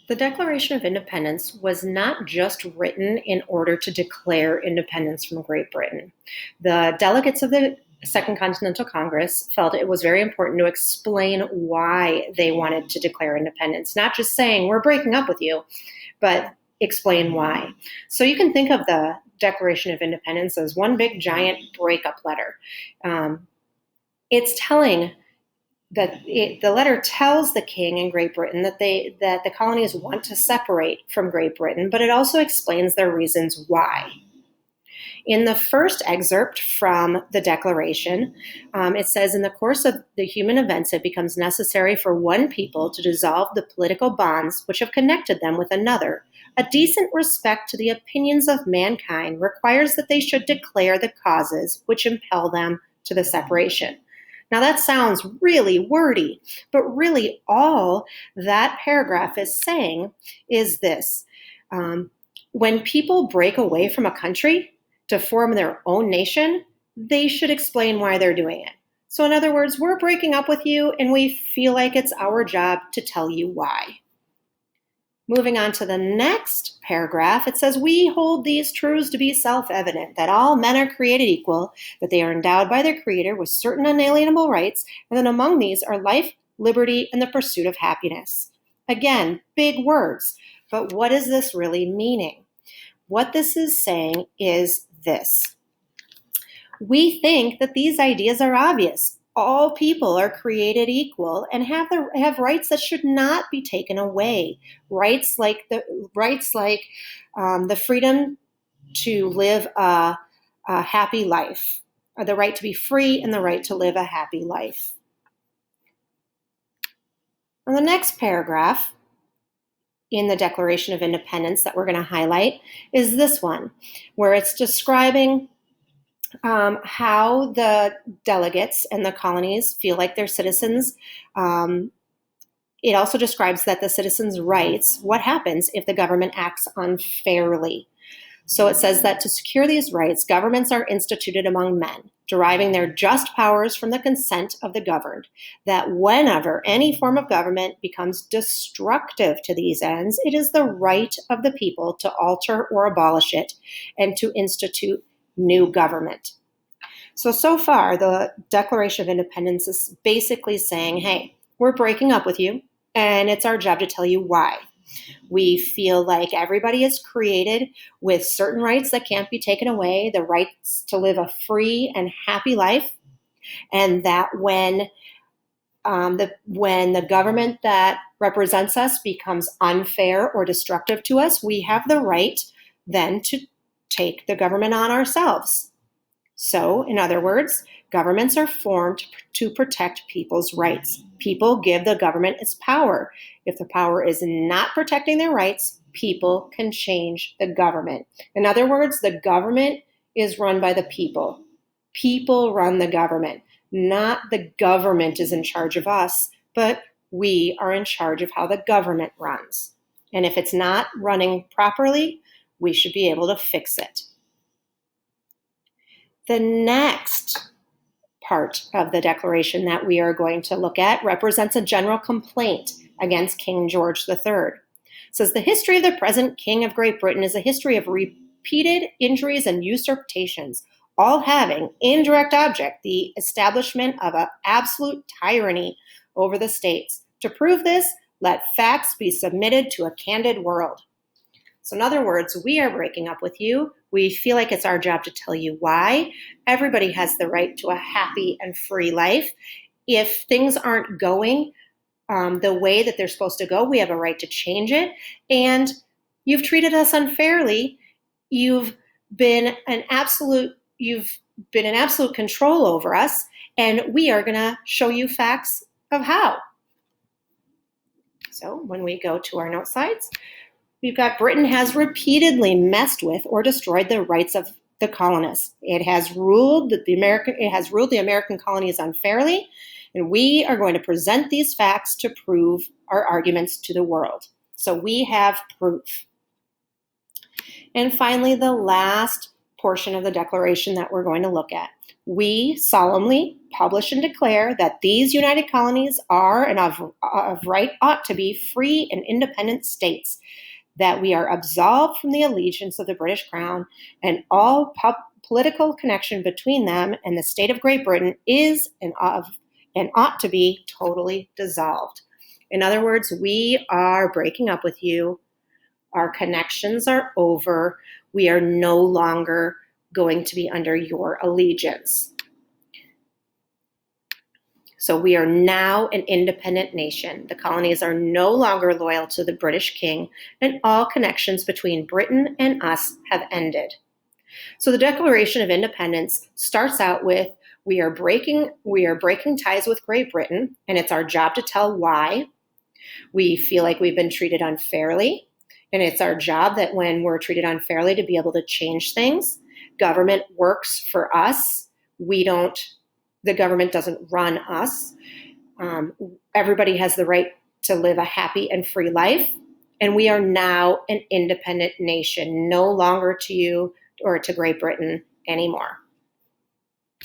The Declaration of Independence was not just written in order to declare independence from Great Britain. The delegates of the Second Continental Congress felt it was very important to explain why they wanted to declare independence, not just saying, we're breaking up with you, but explain why. So you can think of the Declaration of Independence as one big giant breakup letter. It's telling the letter tells the king in Great Britain that the colonies want to separate from Great Britain, but it also explains their reasons why. In the first excerpt from the Declaration, it says, in the course of the human events, it becomes necessary for one people to dissolve the political bonds which have connected them with another. A decent respect to the opinions of mankind requires that they should declare the causes which impel them to the separation. Now that sounds really wordy, but really all that paragraph is saying is this. When people break away from a country to form their own nation, they should explain why they're doing it. So in other words, we're breaking up with you and we feel like it's our job to tell you why. Moving on to the next paragraph, it says, we hold these truths to be self-evident, that all men are created equal, that they are endowed by their Creator with certain unalienable rights, and that among these are life, liberty, and the pursuit of happiness. Again, big words, but what is this really meaning? What this is saying is this. We think that these ideas are obvious. All people are created equal and have rights that should not be taken away. Rights like the freedom to live a happy life, or the right to be free and the right to live a happy life. And the next paragraph in the Declaration of Independence that we're going to highlight is this one, where it's describing how the delegates and the colonies feel like they're citizens. It also describes that the citizens' rights, what happens if the government acts unfairly. So it says that to secure these rights, governments are instituted among men, deriving their just powers from the consent of the governed, that whenever any form of government becomes destructive to these ends, it is the right of the people to alter or abolish it and to institute new government. So far, the Declaration of Independence is basically saying, hey, we're breaking up with you, and it's our job to tell you why. We feel like everybody is created with certain rights that can't be taken away, the rights to live a free and happy life, and that when the government that represents us becomes unfair or destructive to us, we have the right then to take the government on ourselves. So, in other words, governments are formed to protect people's rights. People give the government its power. If the power is not protecting their rights, people can change the government. In other words, the government is run by the people. People run the government. Not the government is in charge of us, but we are in charge of how the government runs. And if it's not running properly, we should be able to fix it. The next part of the Declaration that we are going to look at represents a general complaint against King George III. It says, the history of the present King of Great Britain is a history of repeated injuries and usurpations, all having in direct object the establishment of an absolute tyranny over the states. To prove this, let facts be submitted to a candid world. So in other words, we are breaking up with you. We feel like it's our job to tell you why. Everybody has the right to a happy and free life. If things aren't going the way that they're supposed to go, we have a right to change it. And you've treated us unfairly. You've been in absolute control over us, and we are going to show you facts of how. So when we go to our note slides, we've got Britain has repeatedly messed with or destroyed the rights of the colonists. It has ruled the American colonies unfairly, and we are going to present these facts to prove our arguments to the world. So we have proof. And finally, the last portion of the Declaration that we're going to look at. We solemnly publish and declare that these United Colonies are and of right ought to be free and independent states, that we are absolved from the allegiance of the British Crown, and all political connection between them and the state of Great Britain is and ought to be totally dissolved. In other words, we are breaking up with you. Our connections are over. We are no longer going to be under your allegiance. So we are now an independent nation. The colonies are no longer loyal to the British king, and all connections between Britain and us have ended. So the Declaration of Independence starts out with, we are breaking ties with Great Britain, and it's our job to tell why. We feel like we've been treated unfairly, and it's our job that when we're treated unfairly to be able to change things. Government works for us. The government doesn't run us. Everybody has the right to live a happy and free life, and we are now an independent nation, no longer to you or to Great Britain anymore.